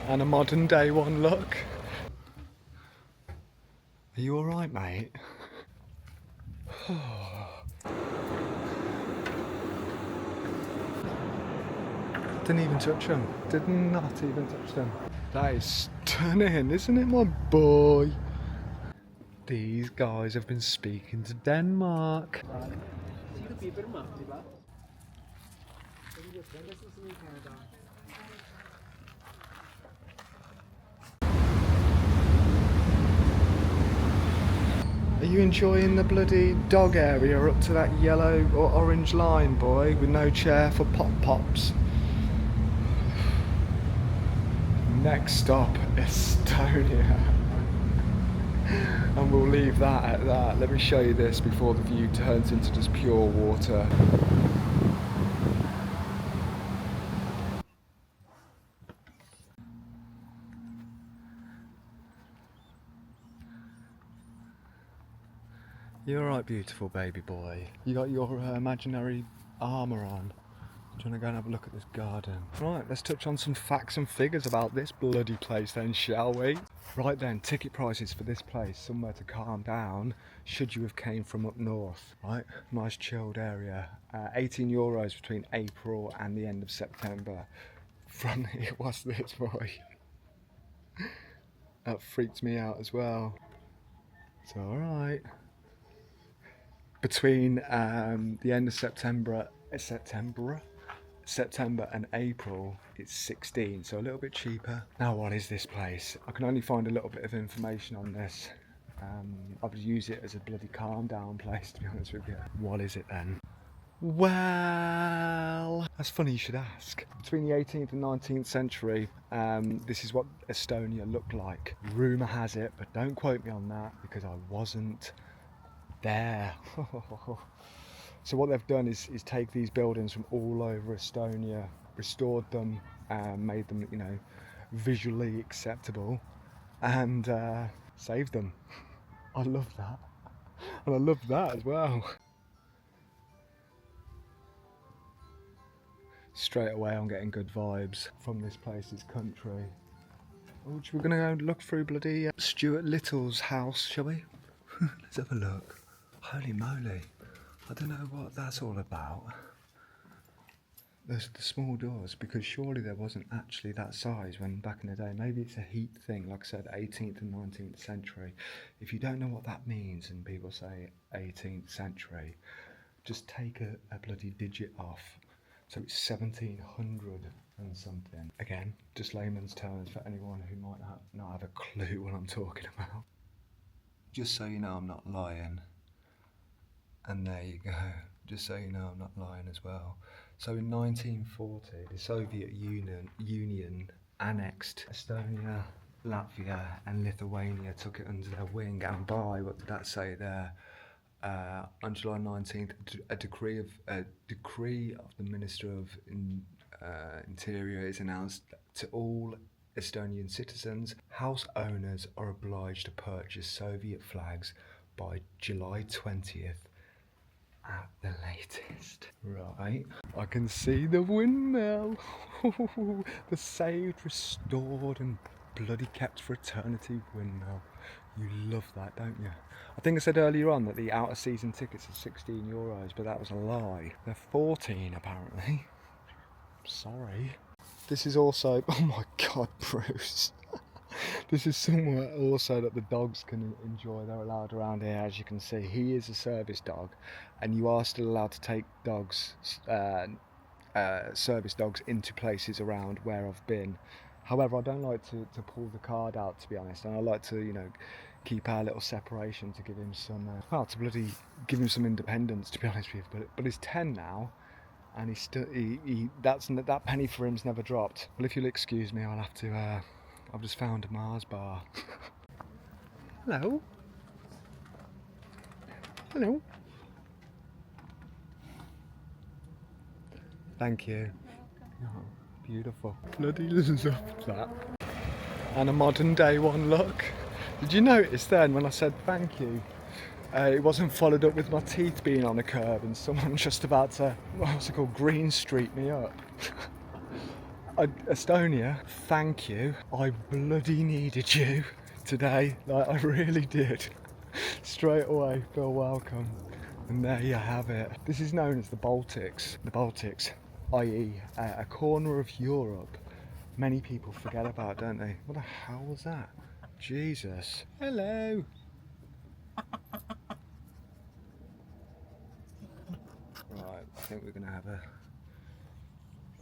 And a modern day one look. Are you alright, mate? Didn't even touch them. Did not even touch them. That is stunning, isn't it, my boy? These guys have been speaking to Denmark. Are you enjoying the bloody dog area up to that yellow or orange line, boy, with no chair for pop-pops? Next stop, Estonia. And we'll leave that at that. Let me show you this before the view turns into just pure water. You're alright, beautiful baby boy. You got your imaginary armour on. Do you want to go and have a look at this garden? Right, let's touch on some facts and figures about this bloody place then, shall we? Right then, ticket prices for this place, somewhere to calm down, should you have came from up north, right? Nice chilled area. €18 between April and the end of September. From what's this, boy? That freaked me out as well. It's alright. Between the end of September and April, it's 16, so a little bit cheaper. Now, what is this place? I can only find a little bit of information on this. I would use it as a bloody calm down place, to be honest with you. What is it then? Well, that's funny you should ask. Between the 18th and 19th century, this is what Estonia looked like. Rumour has it, but don't quote me on that because I wasn't there. So what they've done is take these buildings from all over Estonia, restored them, made them, you know, visually acceptable, and saved them. I love that, and I love that as well. Straight away, I'm getting good vibes from this place, this country. Oh, we're gonna go and look through bloody Stuart Little's house, shall we? Let's have a look. Holy moly. I don't know what that's all about. Those are the small doors, because surely there wasn't actually that size when back in the day. Maybe it's a heat thing, like I said, 18th and 19th century. If you don't know what that means and people say 18th century, just take a bloody digit off. So it's 1700 and something. Again, just layman's terms for anyone who might not have a clue what I'm talking about. Just so you know, I'm not lying. And there you go, just so you know I'm not lying as well. So in 1940, the Soviet Union annexed Estonia, Latvia and Lithuania, took it under their wing, and by, what did that say there? On July 19th, a decree of the Minister of Interior is announced to all Estonian citizens. House owners are obliged to purchase Soviet flags by July 20th. At the latest. Right, I can see the windmill. The saved, restored and bloody kept for eternity windmill. You love that, don't you? I think I said earlier on that the outer season tickets are €16, but that was a lie. They're 14 apparently. Sorry. This is also, oh my god, Bruce. This is somewhere also that the dogs can enjoy. They're allowed around here, as you can see. He is a service dog, and you are still allowed to take dogs, service dogs, into places around where I've been. However, I don't like to pull the card out, to be honest, and I like to, you know, keep our little separation to give him some, to bloody give him some independence, to be honest with you. But he's 10 now, and he's still, that penny for him's never dropped. Well, if you'll excuse me, I'll have to. I've just found a Mars bar. Hello. Hello. Thank you. Oh, beautiful. Bloody love that. And a modern day one look. Did you notice then when I said thank you? It wasn't followed up with my teeth being on a curb and someone just about to, what's it called, Green Street me up. Estonia, thank you. I bloody needed you today. Like, I really did. Straight away, feel welcome. And there you have it. This is known as the Baltics. The Baltics, i.e. A corner of Europe many people forget about, don't they? What the hell was that? Jesus. Hello. Right, I think we're gonna have a...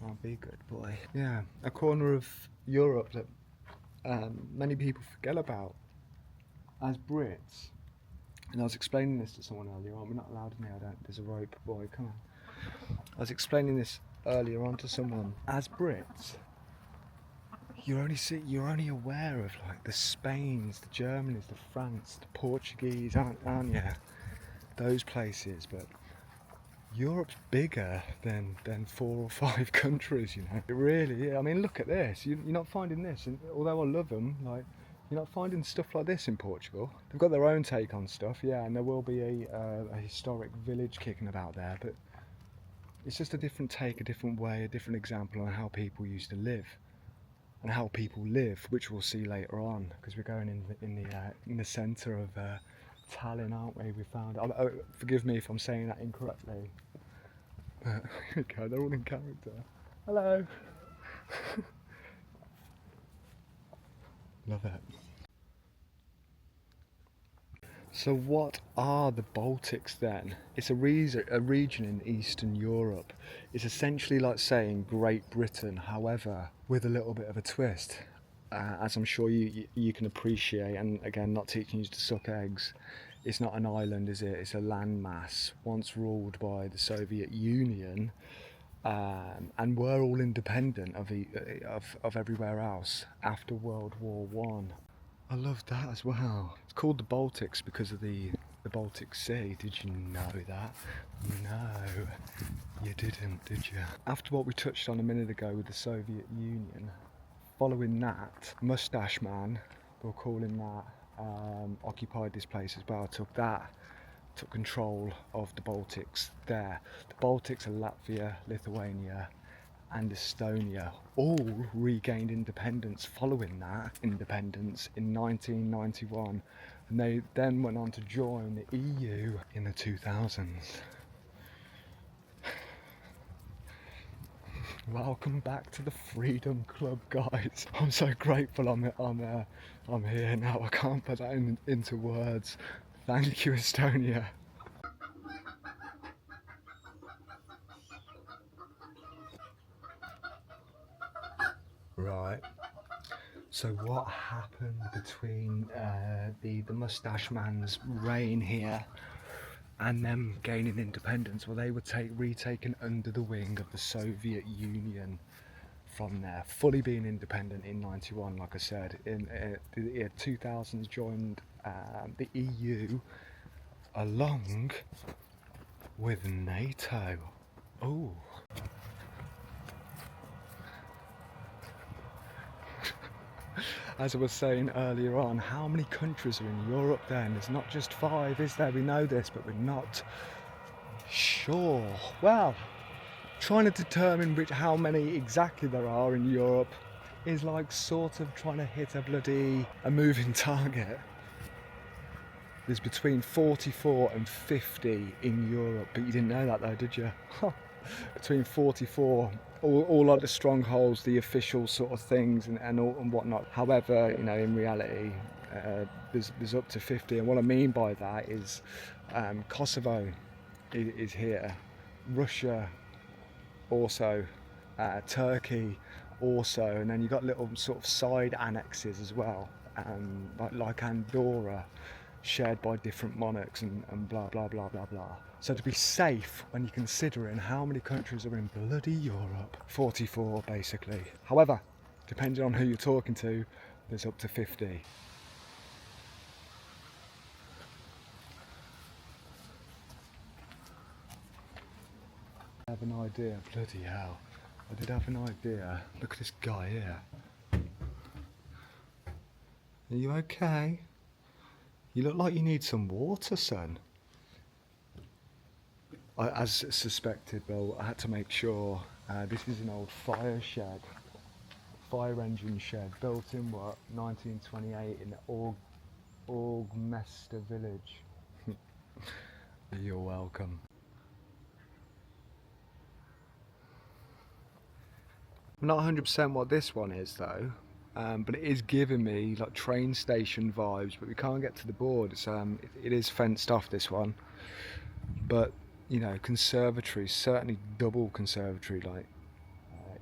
I'll be a good boy. Yeah, a corner of Europe that many people forget about. As Brits, and I was explaining this to someone earlier on, we're not allowed in here, there's a rope, boy, come on. I was explaining this earlier on to someone. As Brits, you're only aware of like the Spains, the Germanys, the France, the Portuguese, aren't you? Those places, but Europe's bigger than 4 or 5 countries, you know. It really is. I mean, look at this. You're not finding this, and although I love them, like, you're not finding stuff like this in Portugal. They've got their own take on stuff, yeah, and there will be a historic village kicking about there, but it's just a different take, a different way, a different example on how people used to live and how people live, which we'll see later on, because we're going in the centre of Tallinn, aren't we? We found. Forgive me if I'm saying that incorrectly. Okay, they're all in character. Hello. Love it. So what are the Baltics then? It's a region in Eastern Europe. It's essentially like saying Great Britain, however, with a little bit of a twist. As I'm sure you can appreciate, and again, not teaching you to suck eggs, it's not an island, is it? It's a landmass, once ruled by the Soviet Union, and were all independent of everywhere else after World War One. I love that as well. It's called the Baltics because of the Baltic Sea. Did you know that? No, you didn't, did you? After what we touched on a minute ago with the Soviet Union, following that, Mustache Man, we'll call him that, occupied this place as well, took control of the Baltics there. The Baltics are Latvia, Lithuania and Estonia, all regained independence following that independence in 1991, and they then went on to join the EU in the 2000s. Welcome back to the Freedom Club, guys. I'm so grateful I'm here now. I can't put that into words. Thank you, Estonia. Right. So what happened between the Mustache Man's reign here and them gaining independence? Well, they were retaken under the wing of the Soviet Union from there, fully being independent in 91, like I said. In the 2000s joined the EU along with NATO. Oh. As I was saying earlier on, how many countries are in Europe then? There's not just 5, is there? We know this, but we're not sure. Well, trying to determine how many exactly there are in Europe is like sort of trying to hit a moving target. There's between 44 and 50 in Europe, but you didn't know that though, did you? Between 44, all like the strongholds, the official sort of things and whatnot. However, you know, in reality, there's up to 50, and what I mean by that is Kosovo is here, Russia also, Turkey also, and then you've got little sort of side annexes as well, like Andorra, shared by different monarchs and blah blah blah blah blah. So to be safe when you're considering how many countries are in bloody Europe, 44 basically. However, depending on who you're talking to, there's up to 50. I have an idea, bloody hell. I did have an idea. Look at this guy here. Are you okay? You look like you need some water, son. As suspected, Bill, I had to make sure. This is an old fire shed, fire engine shed, built in what, 1928 in Augmester village. You're welcome. I'm not 100% what this one is though, but it is giving me like train station vibes, but we can't get to the board. It is fenced off, this one, but you know, conservatory, certainly double conservatory, like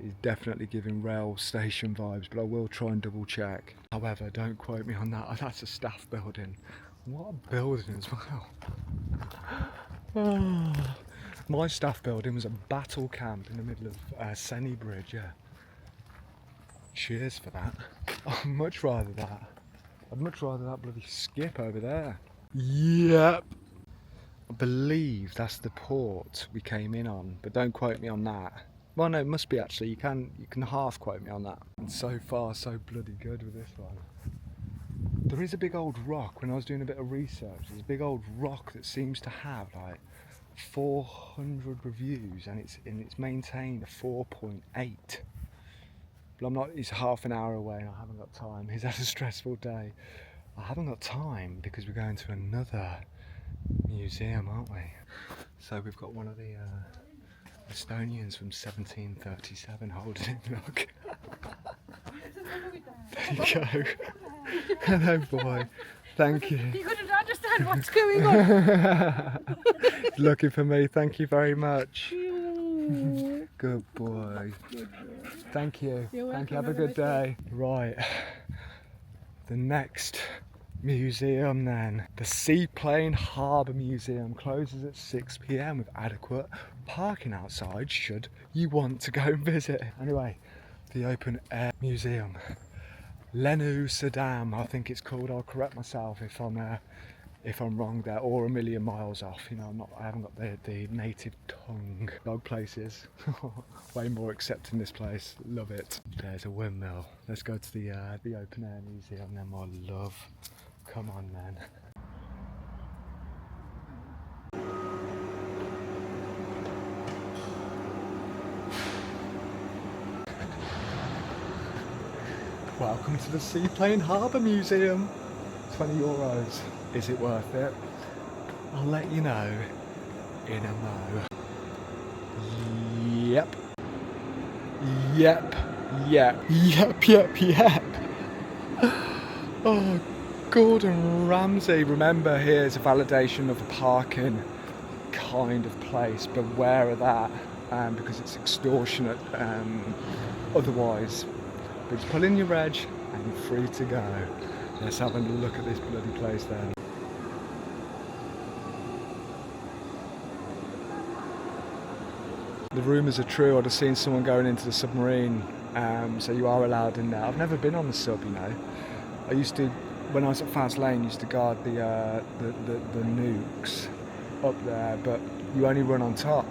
is definitely giving rail station vibes, but I will try and double check. However, don't quote me on that. That's a staff building. What a building as well. My staff building was a battle camp in the middle of Senny Bridge, yeah. Cheers for that. I'd much rather that. I'd much rather that bloody skip over there. Yep. I believe that's the port we came in on, but don't quote me on that. Well, no, it must be actually. You can half quote me on that. And so far, so bloody good with this one. There is a big old rock. When I was doing a bit of research, there's a big old rock that seems to have like 400 reviews, and it's maintained a 4.8. But I'm not. It's half an hour away, and I haven't got time. He's had a stressful day. I haven't got time because we're going to another museum, aren't we? So we've got one of the Estonians from 1737 holding it. Look. There you go. Hello, boy. Thank you. You couldn't understand what's going on. Looking for me. Thank you very much. Good boy. Thank you. Thank you. Have a good day. Right. The next museum then. The Seaplane Harbour Museum closes at 6 PM with adequate parking outside should you want to go and visit. Anyway, the open air museum. Lenu Saddam, I think it's called. I'll correct myself if I'm wrong there, or a million miles off. You know, I haven't got the native tongue. Dog places, way more accepting this place. Love it. There's a windmill. Let's go to the open air museum then, my love. Come on, then. Welcome to the Seaplane Harbour Museum. 20 euros. Is it worth it? I'll let you know in a mo. Yep. Yep. Yep. Yep. Yep. Yep. Oh, Gordon Ramsay. Remember, here's a validation of a parking kind of place. Beware of that, because it's extortionate otherwise. But just pull in your reg and you're free to go. Let's have a look at this bloody place then. The rumours are true. I'd have seen someone going into the submarine, so you are allowed in there. I've never been on the sub, you know. I used to, when I was at Fast Lane, used to guard the nukes up there, but you only run on top.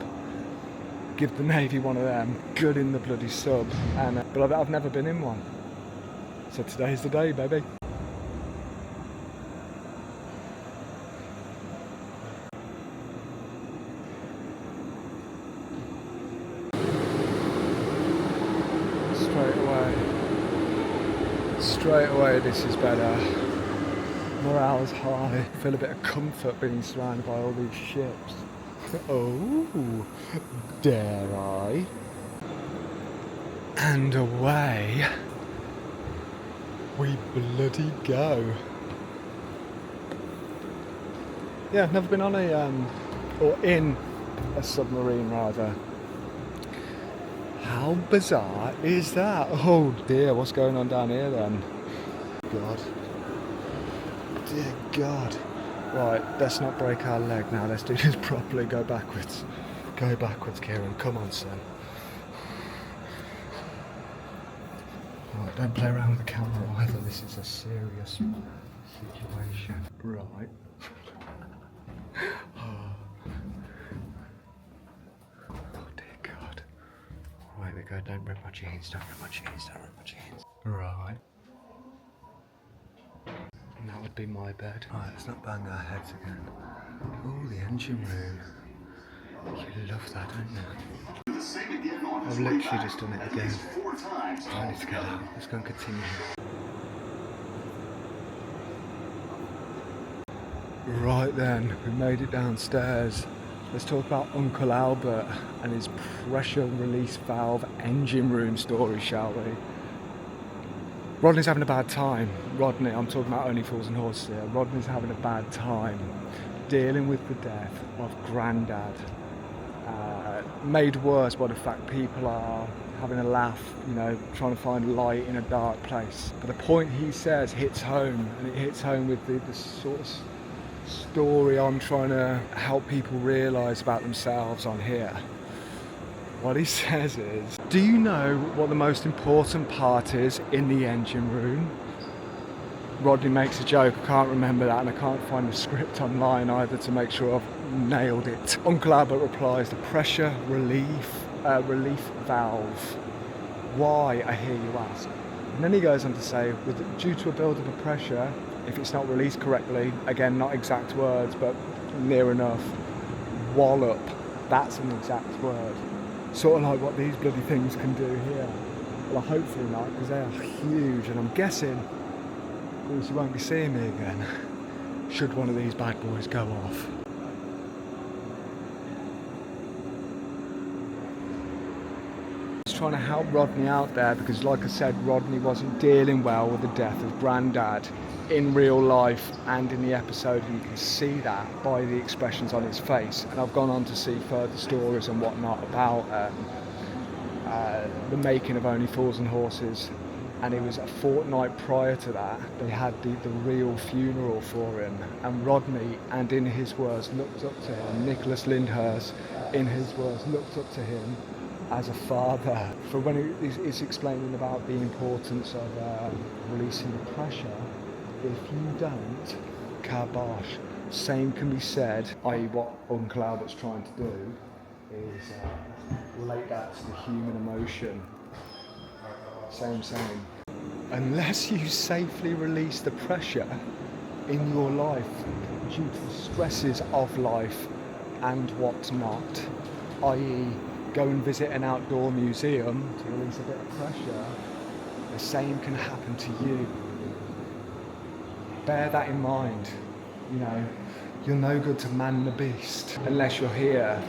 Give the Navy one of them, good in the bloody sub, and but I've never been in one. So today's the day, baby. Straight away this is better. Morale's high. I feel a bit of comfort being surrounded by all these ships. Oh, dare I? And away we bloody go. Yeah, I've never been on or in a submarine rather. How bizarre is that? Oh dear, what's going on down here then? God. Dear God. Right, let's not break our leg now. Let's do this properly. Go backwards. Go backwards, Kieran. Come on, son. Right, don't play around with the camera either. This is a serious situation. Right. Right, we go. Don't rip my jeans. Don't rip my jeans. Don't rip my jeans. Right. Now would be my bed. Right, let's not bang our heads again. Oh, the engine room. You love that, don't you? I've literally just done it again. I need to get out. Let's go and continue. Right then, we made it downstairs. Let's talk about Uncle Albert and his pressure release valve engine room story, shall we? Rodney's having a bad time. Rodney, I'm talking about Only Fools and Horses here. Rodney's having a bad time dealing with the death of Grandad. Made worse by the fact people are having a laugh, you know, trying to find light in a dark place. But the point he says hits home, and it hits home with the sort of story I'm trying to help people realise about themselves on here. What he says is, do you know what the most important part is in the engine room? Rodney makes a joke, I can't remember that, and I can't find the script online either to make sure I've nailed it. Uncle Albert replies, the pressure relief valve. Why, I hear you ask? And then he goes on to say, due to a build-up of pressure, if it's not released correctly, again, not exact words, but near enough, wallop, that's an exact word. Sort of like what these bloody things can do here. Well, hopefully not, because they are huge, and I'm guessing you won't be seeing me again should one of these bad boys go off. Just trying to help Rodney out there, because like I said, Rodney wasn't dealing well with the death of Grandad in real life and in the episode, and you can see that by the expressions on his face. And I've gone on to see further stories and whatnot about the making of Only Fools and Horses, and it was a fortnight prior to that they had the real funeral for him, and Rodney, and in his words, looked up to him. Nicholas Lyndhurst, in his words, looked up to him as a father. For when it's explaining about the importance of releasing the pressure, if you don't, kabosh. Same can be said, i.e. what Uncle Albert's trying to do is relate that to the human emotion. Same. Unless you safely release the pressure in your life due to the stresses of life and what's not, i.e. go and visit an outdoor museum to release a bit of pressure, the same can happen to you. Bear that in mind. You know, you're no good to man the beast unless you're here.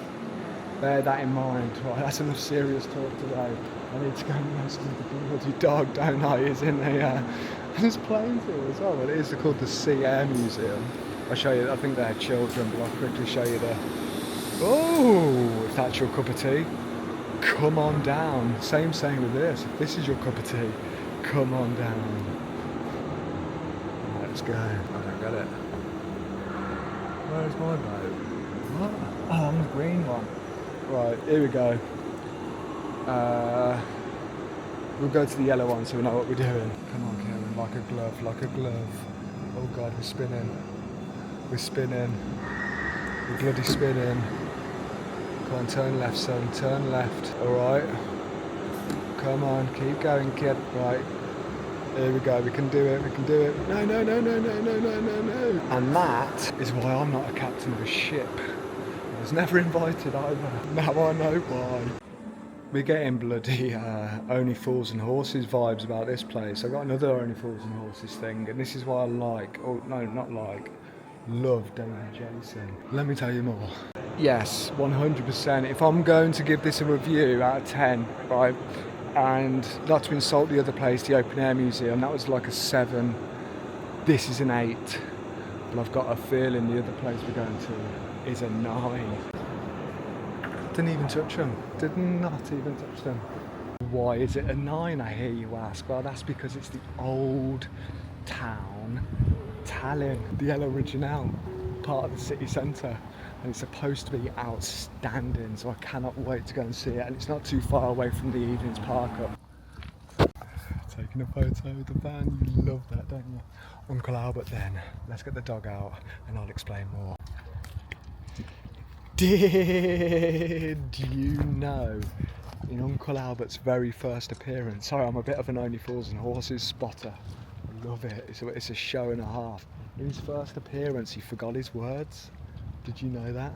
Bear that in mind. Right, that's enough serious talk today. I need to go and rescue the bloody dog, don't I? He's in there's planes here as well. Well, it is called the Sea Air Museum. I'll show you, I think they're children, but I'll quickly show you the... Oh, if that's your cup of tea, come on down. Same with this. If this is your cup of tea, come on down. Right, let's go. I don't get it. Where's my boat? What? Oh, I'm the green one. Right, here we go. We'll go to the yellow one so we know what we're doing. Come on, Karen, like a glove. Oh God, we're spinning. We're bloody spinning. Come on, turn left, son, turn left. Alright. Come on, keep going, kid. Right. Here we go, we can do it. No. And that is why I'm not a captain of a ship. I was never invited either. Now I know why. We're getting bloody Only Fools and Horses vibes about this place. I got another Only Fools and Horses thing, and this is why I love David Jason. Let me tell you more. Yes, 100%. If I'm going to give this a review out of 10, right, and not to insult the other place, the Open Air Museum, that was like a 7. This is an 8. But I've got a feeling the other place we're going to is a 9. Didn't even touch them. Did not even touch them. Why is it a 9, I hear you ask? Well, that's because it's the old town, Tallinn, the El Original, part of the city centre. And it's supposed to be outstanding, so I cannot wait to go and see it. And it's not too far away from the evening's park up. Taking a photo of the van, you love that, don't you? Uncle Albert then. Let's get the dog out and I'll explain more. Did you know, in Uncle Albert's very first appearance, sorry, I'm a bit of an Only Fools and Horses spotter. I love it. It's a show and a half. In his first appearance, he forgot his words. Did you know that?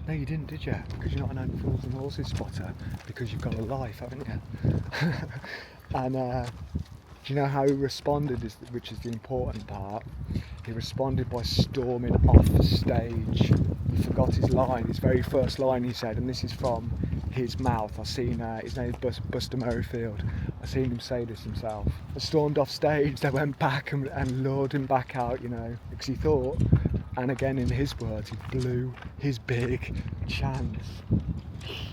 No, you didn't, did you? Because you're not an only fools and horses spotter. Because you've got a life, haven't you? And do you know how he responded, which is the important part? He responded by storming off the stage. He forgot his line, his very first line he said, and this is from his mouth. I've seen, his name is Buster Merrifield. I've seen him say this himself. I stormed off stage, they went back and lured him back out, you know, because he thought, and again in his words, he blew his big chance.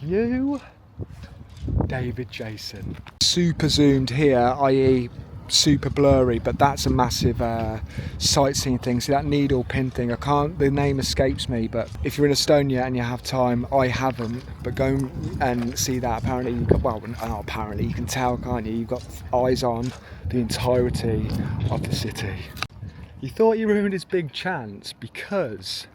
You, David Jason. Super zoomed here, i.e. super blurry, but that's a massive sightseeing thing. See that needle pin thing, the name escapes me, but if you're in Estonia and you have time, I haven't, but go and see that. Apparently you got, well, not apparently, you can tell, can't you? You've got eyes on the entirety of the city. He thought he ruined his big chance because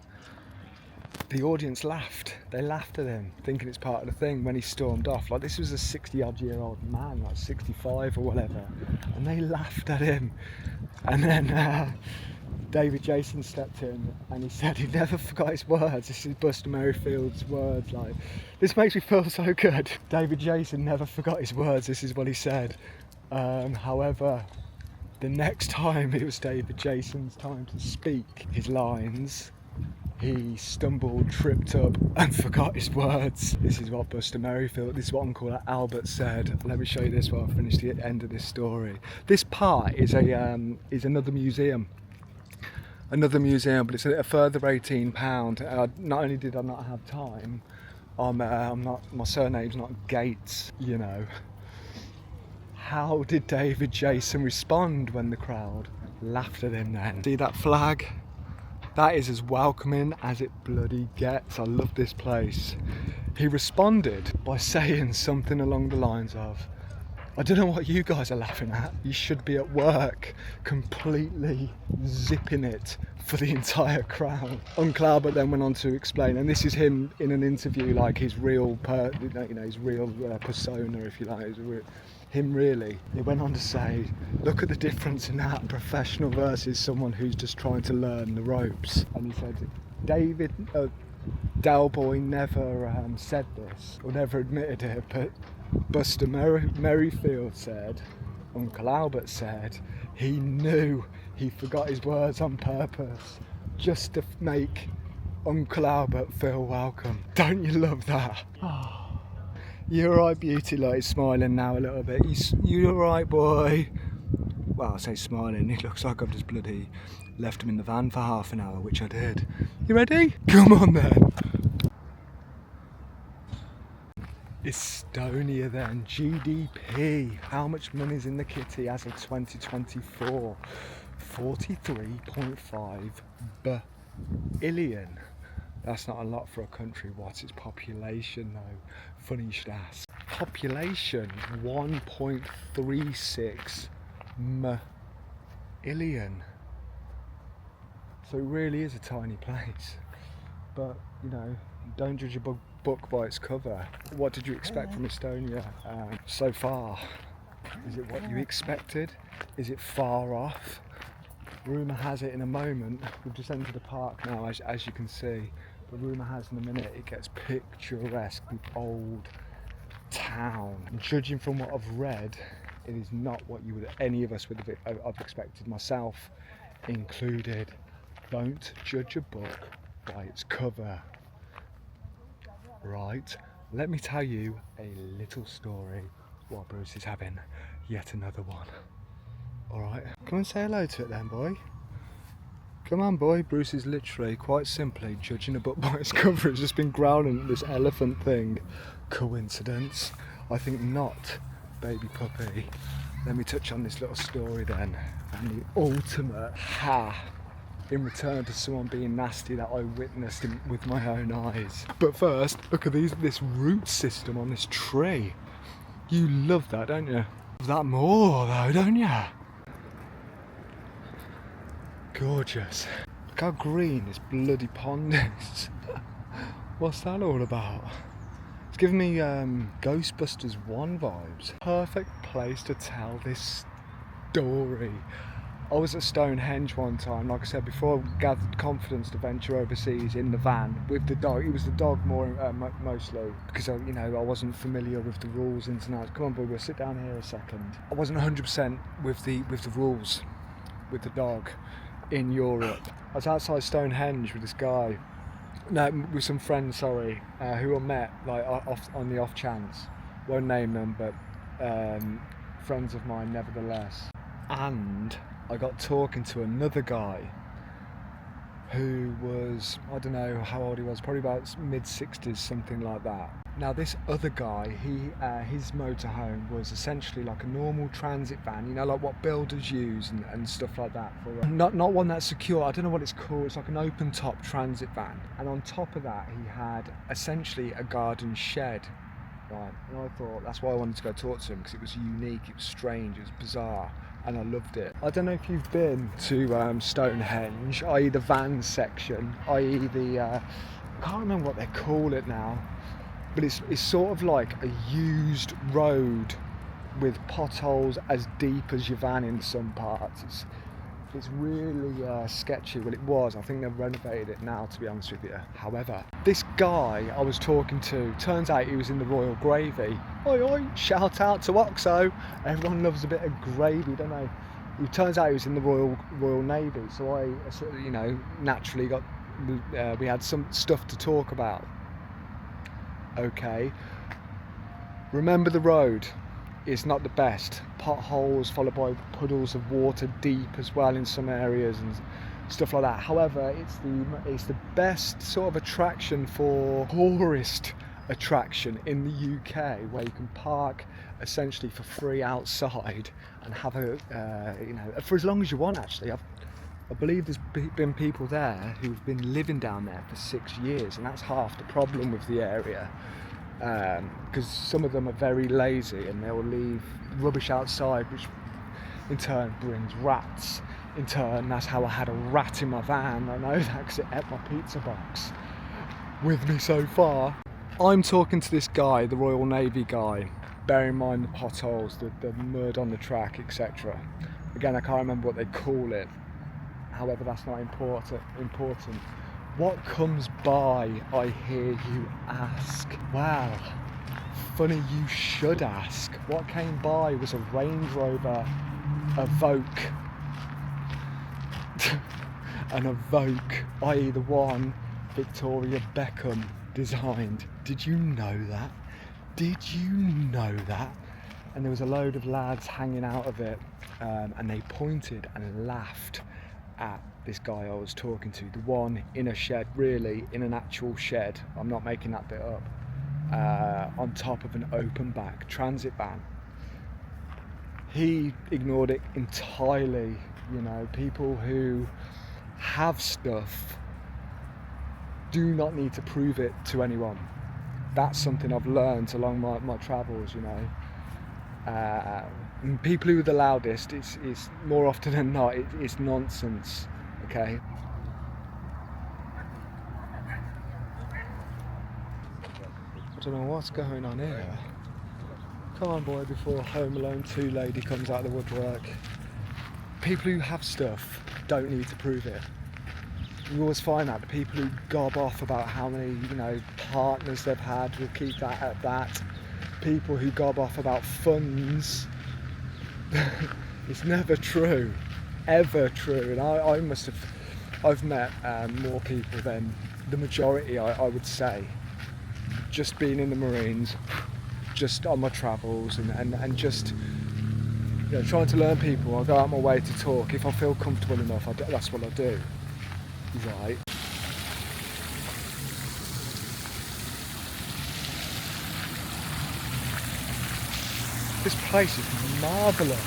the audience laughed. They laughed at him, thinking it's part of the thing when he stormed off. Like, this was a 60-odd-year-old man, like 65 or whatever, and they laughed at him. And then David Jason stepped in and he said he never forgot his words. This is Buster Merrifield's words. Like, this makes me feel so good. David Jason never forgot his words. This is what he said. However, the next time it was David Jason's time to speak his lines, he stumbled, tripped up and forgot his words. This is what Buster Merrifield, this is what Uncle Albert said. Let me show you this while I finish the end of this story. This part is another museum. But it's a further £18. Not only did I not have time, my surname's not Gates, you know. How did David Jason respond when the crowd laughed at him then? See that flag? That is as welcoming as it bloody gets. I love this place. He responded by saying something along the lines of, I don't know what you guys are laughing at. You should be at work, completely zipping it for the entire crowd. Uncle Albert then went on to explain, and this is him in an interview, like his real, his real persona, if you like. Him really. He went on to say, look at the difference in that professional versus someone who's just trying to learn the ropes. And he said, David, Del Boy never said this, or never admitted it, but Buster Merrifield said, Uncle Albert said, he knew he forgot his words on purpose, just to make Uncle Albert feel welcome. Don't you love that? You're alright, beauty, like he's smiling now a little bit. You're alright, boy. Well, I say smiling, it looks like I've just bloody left him in the van for half an hour, which I did. You ready? Come on then. Estonia then, GDP. How much money's in the kitty as of 2024? 43.5 billion. That's not a lot for a country. What's its population though? Funny you should ask. Population 1.36 million. So it really is a tiny place. But you know, don't judge a book by its cover. What did you expect from Estonia so far? Is it what you expected? Is it far off? Rumour has it in a moment, we've just entered the park now as you can see, but rumour has in a minute it gets picturesque, the old town. And judging from what I've read, it is not what any of us would have expected, myself included. Don't judge a book by its cover. Right, let me tell you a little story while Bruce is having yet another one. Alright, come and say hello to it then, boy. Come on, boy. Bruce is literally, quite simply, judging a book by its cover. He's just been growling at this elephant thing. Coincidence? I think not, baby puppy. Let me touch on this little story then. And the ultimate in return to someone being nasty that I witnessed with my own eyes. But first, look at this root system on this tree. You love that, don't you? Love that more though, don't you? Gorgeous. Look how green this bloody pond is. What's that all about? It's giving me Ghostbusters 1 vibes. Perfect place to tell this story I was at Stonehenge one time, like I said before, I gathered confidence to venture overseas in the van with the dog. It was the dog more mostly, because I wasn't familiar with the rules ins and outs. Come on, boy, we'll sit down here a second. I wasn't 100% with the rules with the dog in Europe. I was outside Stonehenge with this guy, with some friends, who I met like on the off chance. Won't name them, but friends of mine nevertheless. And I got talking to another guy who was, I don't know how old he was, probably about mid-60s, something like that. Now this other guy, his motorhome was essentially like a normal transit van, like what builders use and stuff like that. Not one that's secure, I don't know what it's called, it's like an open top transit van. And on top of that he had essentially a garden shed. Right, and I thought that's why I wanted to go talk to him, because it was unique, it was strange, it was bizarre, and I loved it. I don't know if you've been to Stonehenge, i.e. the van section, i.e. the, I can't remember what they call it now, but it's sort of like a used road with potholes as deep as your van in some parts. It's really sketchy. Well, it was. I think they've renovated it now, to be honest with you. However, this guy I was talking to, turns out he was in the Royal Gravy. Oi, oi, shout out to Oxo. Everyone loves a bit of gravy, don't they? It turns out he was in the Royal Navy, so I, naturally got, we had some stuff to talk about. Okay. Remember the road. It's not the best. Potholes followed by puddles of water deep as well in some areas and stuff like that. However, it's the best sort of attraction for tourist attraction in the UK, where you can park essentially for free outside and have for as long as you want. Actually, I believe there's been people there who've been living down there for 6 years, and that's half the problem with the area. Because some of them are very lazy and they'll leave rubbish outside, which in turn brings rats. In turn, that's how I had a rat in my van. I know that because it ate my pizza box with me so far. I'm talking to this guy, the Royal Navy guy, bearing in mind the potholes, the mud on the track, etc. Again, I can't remember what they call it. However, that's not important. What comes by, I hear you ask? Well, funny you should ask. What came by was a Range Rover Evoque. An Evoque, i.e. the one Victoria Beckham designed. Did you know that? Did you know that? And there was a load of lads hanging out of it, and they pointed and laughed at this guy I was talking to, the one in a shed, really in an actual shed, I'm not making that bit up, on top of an open back transit van. He ignored it entirely. People who have stuff do not need to prove it to anyone. That's something I've learned along my travels. People who are the loudest, it's more often than not, it's nonsense. Okay. I don't know what's going on here. Come on, boy, before Home Alone 2 lady comes out of the woodwork. People who have stuff don't need to prove it. You always find that the people who gob off about how many, partners they've had will keep that at that. People who gob off about funds, it's never true, ever true. And I've met more people than the majority, I would say, just being in the Marines, just on my travels and just trying to learn people. I go out my way to talk. If I feel comfortable enough, that's what I do. Right. This place is marvellous.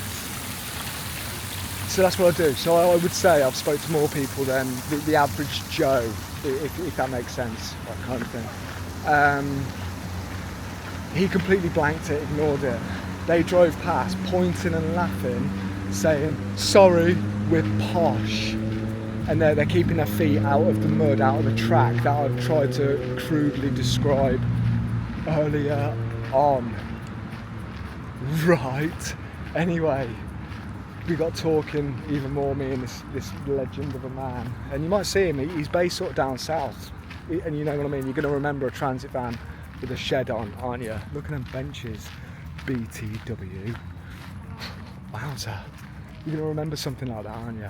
So that's what I do. So I would say I've spoke to more people than the average Joe, if that makes sense, that kind of thing. He completely blanked it, ignored it. They drove past, pointing and laughing, saying, sorry, we're posh. And they're keeping their feet out of the mud, out of the track that I've tried to crudely describe earlier on. Right. Anyway, we got talking even more, me and this legend of a man. And you might see him, he's based sort of down south. And you know what I mean, you're going to remember a transit van with a shed on, aren't you? Look at them benches, BTW. Wowza. You're going to remember something like that, aren't you?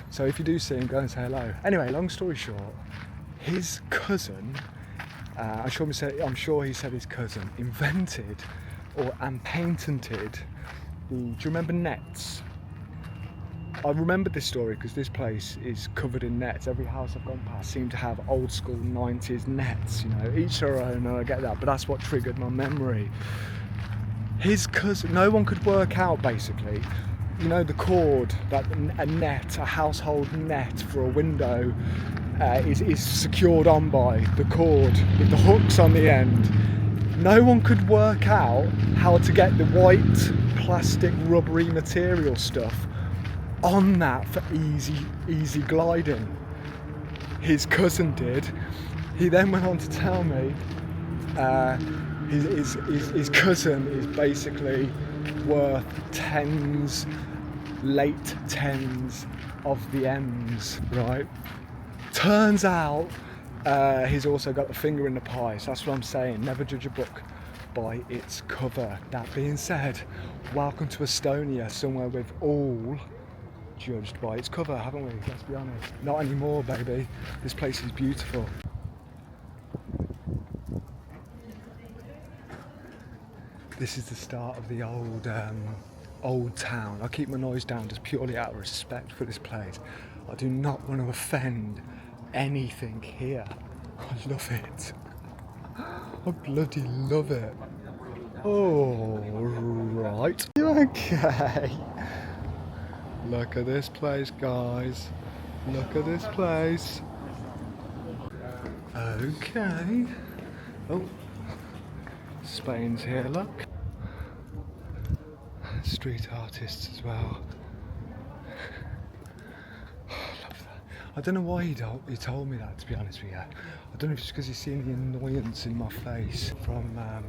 So if you do see him, go and say hello. Anyway, long story short, his cousin, I'm sure he said his cousin invented and patented do you remember nets? I remembered this story because this place is covered in nets. Every house I've gone past seemed to have old school 90s nets, you know, each their own, and I get that, but that's what triggered my memory. His cousin, no one could work out basically, you know, the cord that a household net for a window is secured on by, the cord with the hooks on the end. No one could work out how to get the white plastic rubbery material stuff on that for easy gliding. His cousin did. He then went on to tell me his cousin is basically worth late tens of the M's, right? Turns out he's also got the finger in the pie, so that's what I'm saying. Never judge a book by its cover. That being said, welcome to Estonia, somewhere we've all judged by its cover, haven't we? Let's be honest. Not anymore, baby. This place is beautiful. This is the start of the old town. I keep my noise down just purely out of respect for this place. I do not want to offend anything here. I love it. I bloody love it. Oh, right. You okay? Look at this place, guys. Look at this place. Okay. Oh, Spain's here, look. Street artists as well. I don't know why he told me that, to be honest with you. I don't know if it's because he's seen the annoyance in my face from a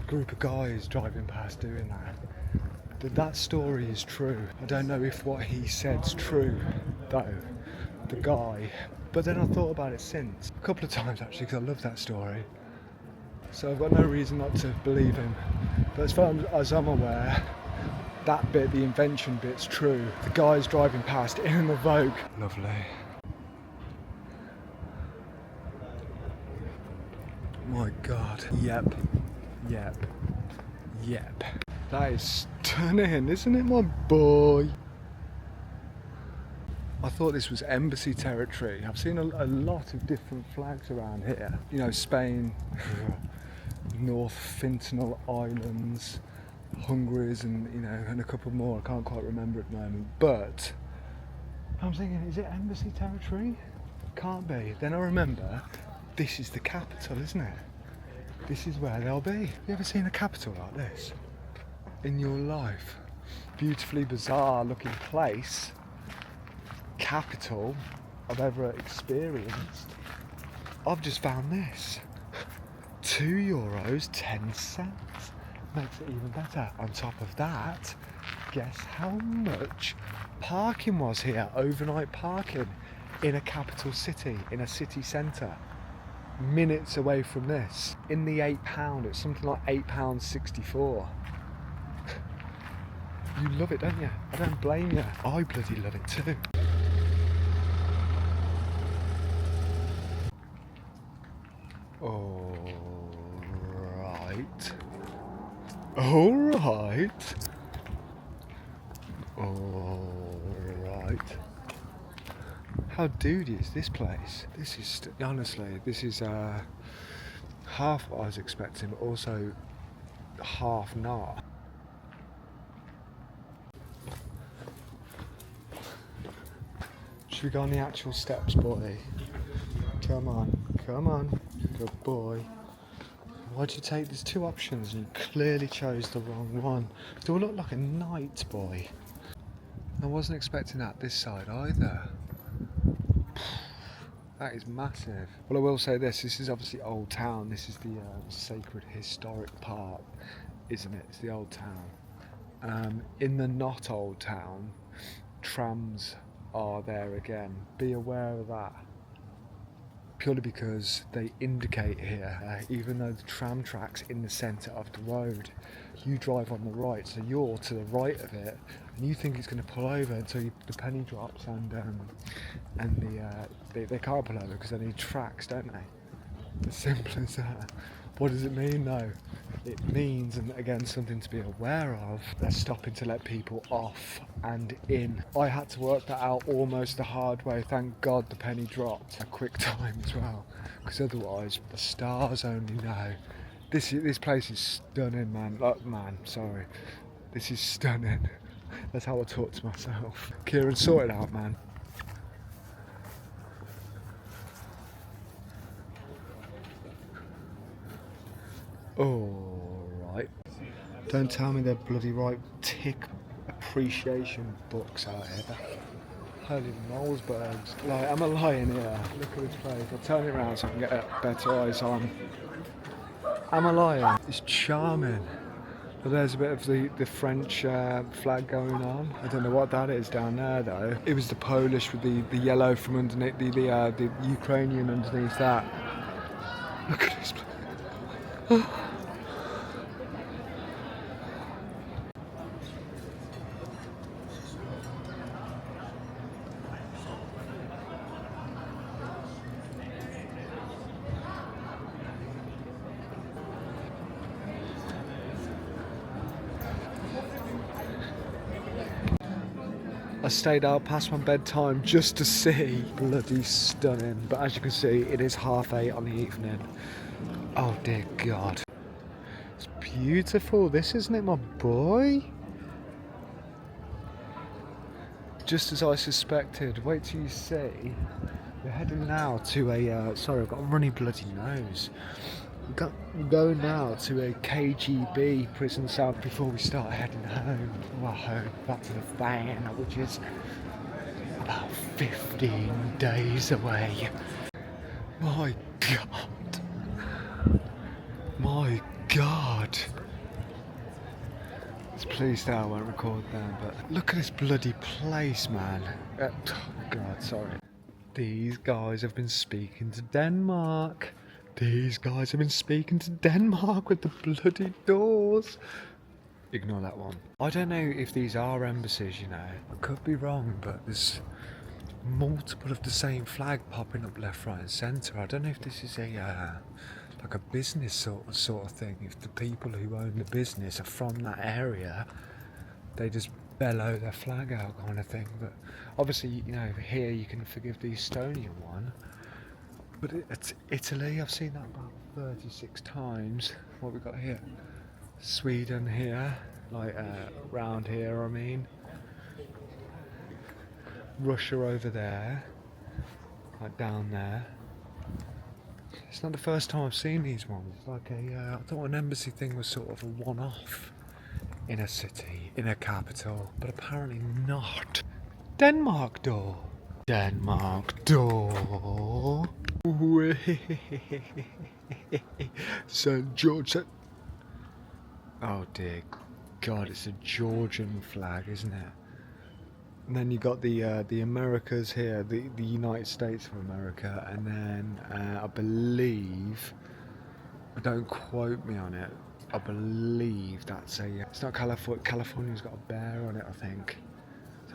group of guys driving past doing that. That story is true. I don't know if what he said's true, though, the guy. But then I thought about it since. A couple of times, actually, because I love that story. So I've got no reason not to believe him. But as far as I'm aware, that bit, the invention bit's true. The guy's driving past in the Vogue. Lovely. My God. Yep. That is stunning, isn't it, my boy? I thought this was embassy territory. I've seen a lot of different flags around here. You know, Spain, North Fentanyl Islands, Hungary's, and you know, and a couple more. I can't quite remember at the moment. But I'm thinking, is it embassy territory? Can't be. Then I remember, this is the capital, isn't it? This is where they'll be. You ever seen a capital like this in your life? Beautifully bizarre looking place. Capital I've ever experienced. I've just found this. €2, 10 cents. Makes it even better. On top of that, guess how much parking was here? Overnight parking in a capital city, in a city centre. Minutes away from this. In the £8, it's something like £8.64. You love it, don't you? I don't blame you. I bloody love it too. Alright. How duty is this place? This is, honestly, this is half what I was expecting, but also half not. Should we go on the actual steps, boy? Come on. Good boy. Why'd you take? There's two options and you clearly chose the wrong one. Do I look like a knight, boy? I wasn't expecting that this side either. That is massive. Well, I will say this is obviously Old Town. This is the sacred historic part, isn't it? It's the Old Town. In the not Old Town, trams are there again. Be aware of that. Purely because they indicate here, even though the tram track's in the centre of the road, you drive on the right, so you're to the right of it, and you think it's going to pull over until the penny drops, and they can't pull over because they need tracks, don't they? As simple as that. What does it mean though? It means, and again something to be aware of, they're stopping to let people off and in. I had to work that out almost the hard way. Thank God the penny dropped a quick time as well, because otherwise the stars only know. This place is stunning, man. Sorry. This is stunning. That's how I talk to myself. Kieran, sort it out, man. Alright. Don't tell me they're bloody right tick appreciation books out here. Holy Molesbergs. Like, I'm a lion here. Look at this place. I'll turn it around so I can get a better eyes on. I'm a lion. It's charming. But there's a bit of the French flag going on. I don't know what that is down there though. It was the Polish with the yellow from underneath, the Ukrainian underneath that. Look at this place. I stayed out past my bedtime just to see. Bloody stunning. But as you can see, it is 8:30 on the evening. Oh dear God. It's beautiful, this, isn't it, my boy? Just as I suspected. Wait till you see. We're heading now to a... sorry, I've got a runny bloody nose. We're going now to a KGB prison cell before we start heading home. Well, home, back to the van, which is about 15 days away. My God. My God. Please stay, I won't record there, but look at this bloody place, man. Oh God, sorry. These guys have been speaking to Denmark. These guys have been speaking to Denmark with the bloody doors. Ignore that one. I don't know if these are embassies, you know. I could be wrong, but there's multiple of the same flag popping up left, right and centre. I don't know if this is a like a business sort of thing. If the people who own the business are from that area, they just bellow their flag out kind of thing. But obviously, you know, here you can forgive the Estonian one. But it's Italy, I've seen that about 36 times. What we got here? Sweden here, like round here, I mean. Russia over there, like down there. It's not the first time I've seen these ones. It's like I thought an embassy thing was sort of a one-off in a city, in a capital, but apparently not. Denmark door. Denmark door. St. George. Oh dear God, it's a Georgian flag, isn't it? And then you got the Americas here, the United States of America, and then I believe, don't quote me on it, I believe that's it's not California. California's got a bear on it, I think.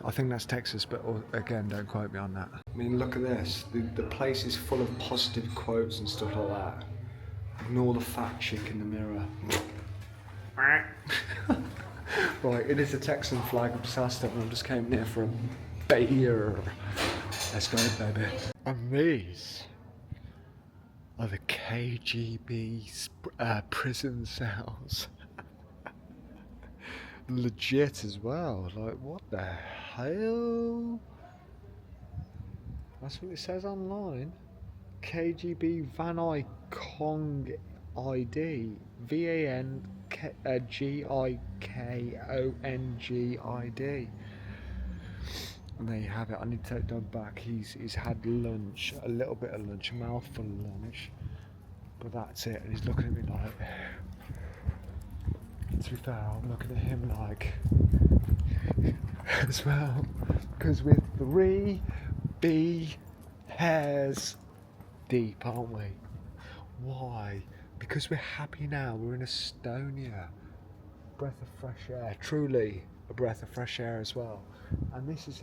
I think that's Texas, but again, don't quote me on that. I mean, look at this. The place is full of positive quotes and stuff like that. Ignore the fat chick in the mirror. Right, it is a Texan flag obsessed and I just came near for a beer. Let's go, baby. And these are the KGB prison cells. Legit as well. Like, what the hell? That's what it says online. KGB Vanai Kong ID. VANGIKONG ID. And there you have it. I need to take Doug back. He's had lunch, a little bit of lunch, a mouthful of lunch, but that's it. And he's looking at me like, to be fair, I'm looking at him like as well, because we're 3B hairs deep, aren't we? Why? Because we're happy now. We're in Estonia. Breath of fresh air, truly a breath of fresh air as well. And this is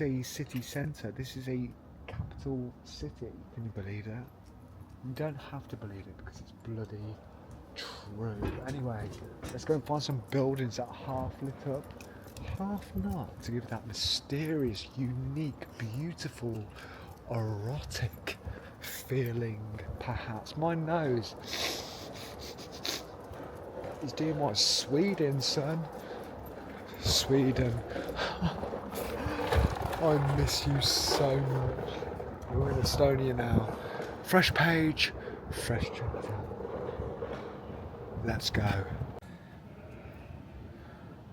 a city centre. This is a capital city. Can you believe that? You don't have to believe it because it's bloody true. Anyway, let's go and find some buildings that are half lit up, half not, to give that mysterious, unique, beautiful, erotic feeling, perhaps. My nose is doing what? Sweden, son. Sweden. I miss you so much. We're in Estonia now. Fresh page, fresh chapter. Let's go.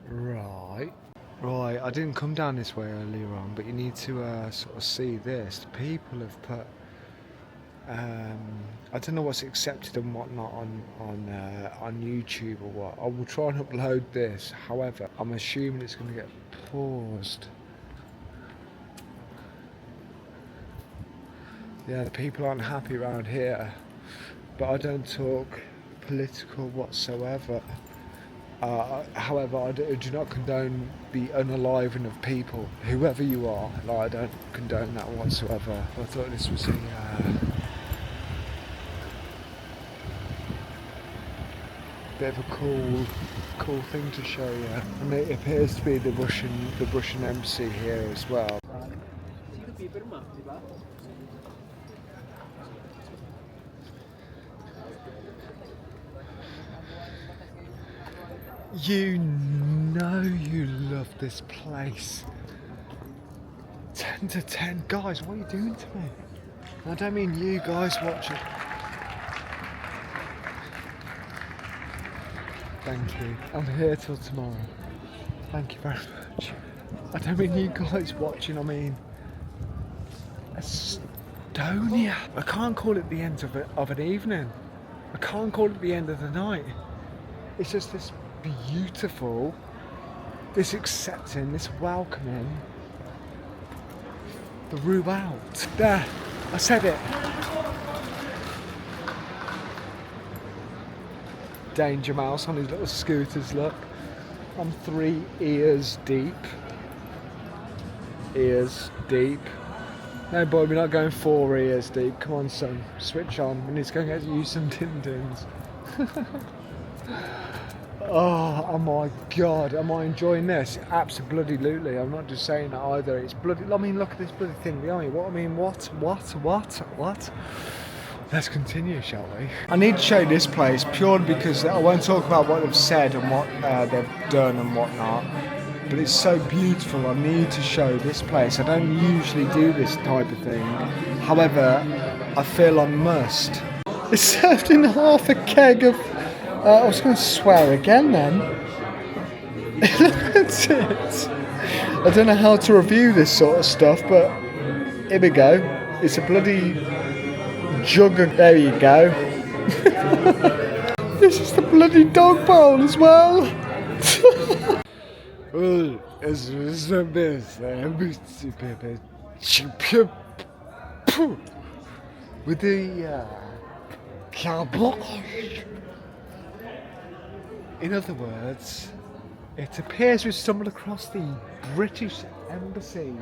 Right, I didn't come down this way earlier on, but you need to sort of see this. People have put, I don't know what's accepted and whatnot on YouTube or what. I will try and upload this, however, I'm assuming it's going to get paused. Yeah, the people aren't happy around here, but I don't talk political whatsoever. However, I do not condone the unaliving of people, whoever you are. Like, I don't condone that whatsoever. I thought this was a bit of a cool thing to show you, and it appears to be the Russian embassy here as well. You know you love this place. 10 to 10. Guys, what are you doing to me? I don't mean you guys watching. Thank you. I'm here till tomorrow. Thank you very much. I don't mean you guys watching, I mean Estonia. I can't call it the end of an evening. I can't call it the end of the night. It's just this beautiful, this accepting, this welcoming, throughout. There, I said it. Danger Mouse on his little scooters, look. I'm 3 ears deep. Ears deep. No boy, we're not going 4 ears deep. Come on son, switch on. We need to go and get you some din-dins. Oh my god, am I enjoying this? Absolutely. I'm not just saying that either. It's bloody. I mean, look at this bloody thing behind me. What? I mean, what? Let's continue, shall we? I need to show you this place purely because I won't talk about what they've said and what they've done and whatnot. But it's so beautiful. I need to show this place. I don't usually do this type of thing. However, I feel I must. It's served in half a keg of. I was going to swear again then. That's it. I don't know how to review this sort of stuff, but here we go. It's a bloody jug of... There you go. This is the bloody dog bowl as well. With the kibosh. In other words, it appears we've stumbled across the British Embassy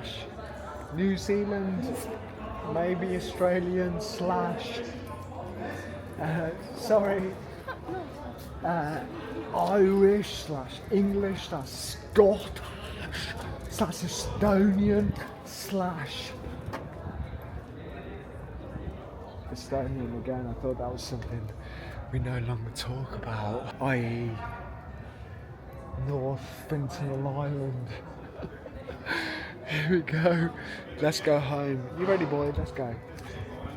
/ New Zealand, maybe Australian / Irish / English / Scottish / Estonian / Estonian again. I thought that was something we no longer talk about, i.e. North Sentinel Island. Here we go. Let's go home. You ready, boy? Let's go.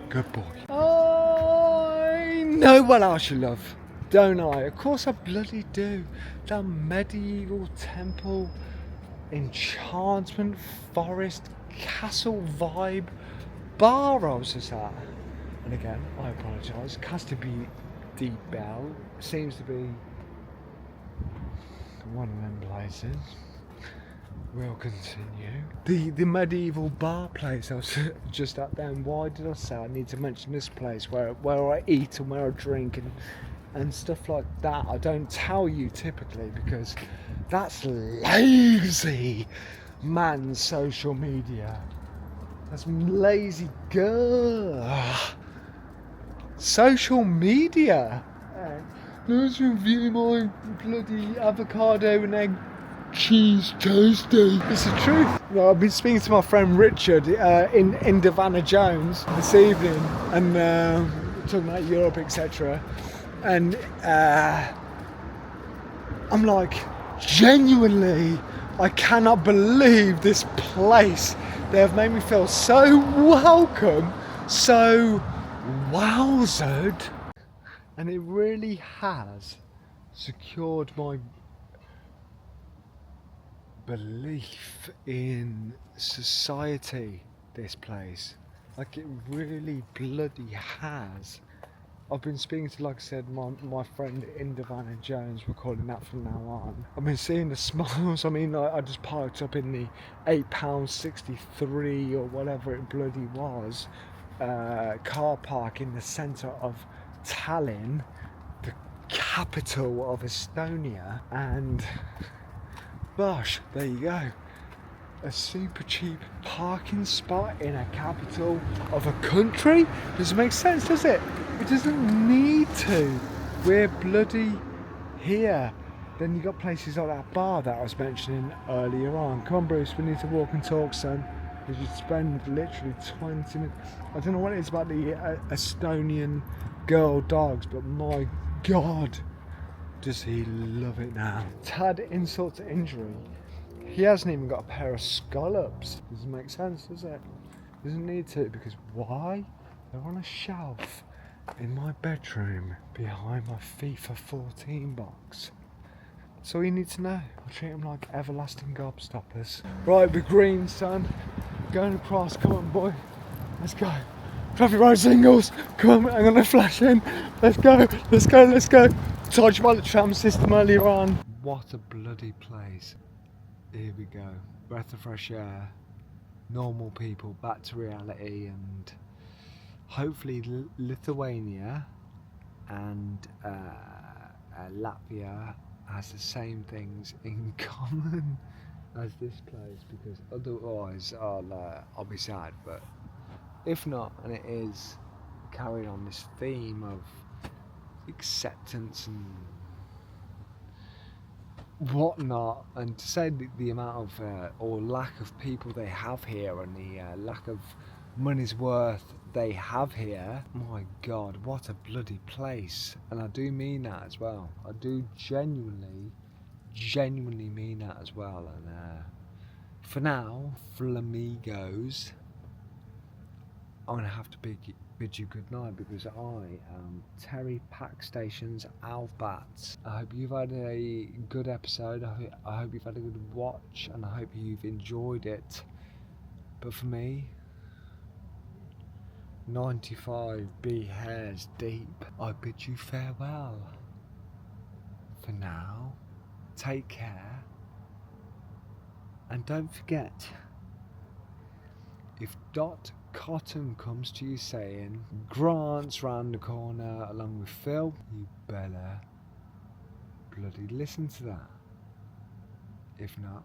Good boy. I know what else you love, don't I? Of course I bloody do. That medieval temple, enchantment, forest, castle vibe bar I was just at. And again, I apologise. It has to be Deep Bell seems to be one of them places. We'll continue. The medieval bar place I was just at then. Why did I say I need to mention this place where I eat and where I drink and stuff like that? I don't tell you typically because that's lazy man's social media. That's lazy girl. Social media. Let's review my bloody avocado and egg cheese toasty. It's the truth. Well, I've been speaking to my friend Richard in Indiana Jones this evening and talking about Europe, etc. And I'm like, genuinely, I cannot believe this place. They have made me feel so welcome, so wowzered, and it really has secured my belief in society, this place. Like, it really bloody has. I've been speaking to, like I said, my friend Indiana Jones, we're calling that from now on. I've been seeing the smiles. I mean, I just parked up in the £8.63 or whatever it bloody was car park in the centre of Tallinn, the capital of Estonia, and gosh, there you go. A super cheap parking spot in a capital of a country? Doesn't make sense, does it? It doesn't need to. We're bloody here. Then you got places like that bar that I was mentioning earlier on. Come on, Bruce, we need to walk and talk, son. We should spend literally 20 minutes. I don't know what it is about the Estonian girl dogs, but my God, does he love it now. Tad insult to injury. He hasn't even got a pair of scallops. Doesn't make sense, does it? Doesn't need to, because why? They're on a shelf in my bedroom behind my FIFA 14 box. That's all you need to know. I treat them like everlasting gobstoppers. Right, we're green, son. Going across, come on, boy. Let's go. Traffic road singles. Come on, I'm gonna flash in. Let's go, let's go, let's go. Told you about the tram system earlier on. What a bloody place. Here we go. Breath of fresh air. Normal people back to reality, and hopefully Lithuania and Latvia has the same things in common as this place, because otherwise I'll be sad. But if not, and it is carrying on this theme of acceptance and whatnot, and to say the amount of or lack of people they have here, and the lack of money's worth they have here, my God, what a bloody place. And I do mean that as well. I do genuinely mean that as well. And for now, flamingos, I'm gonna have to bid you good night, because I am Terry Packstation's Albat. I hope you've had a good episode. I hope you've had a good watch, and I hope you've enjoyed it. But for me, 95 bee hairs deep, I bid you farewell. For now, take care, and don't forget, if Dot Cotton comes to you saying Grant's round the corner along with Phil, you better bloody listen to that. If not,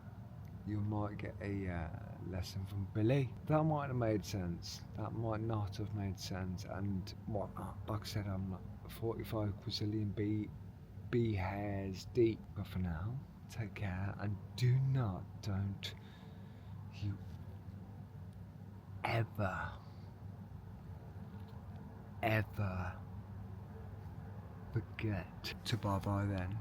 you might get a lesson from Billy. That might have made sense. That might not have made sense. And what, like I said, I'm 45 quadrillion bee hairs deep. But for now, take care, and don't you ever forget to bye-bye then.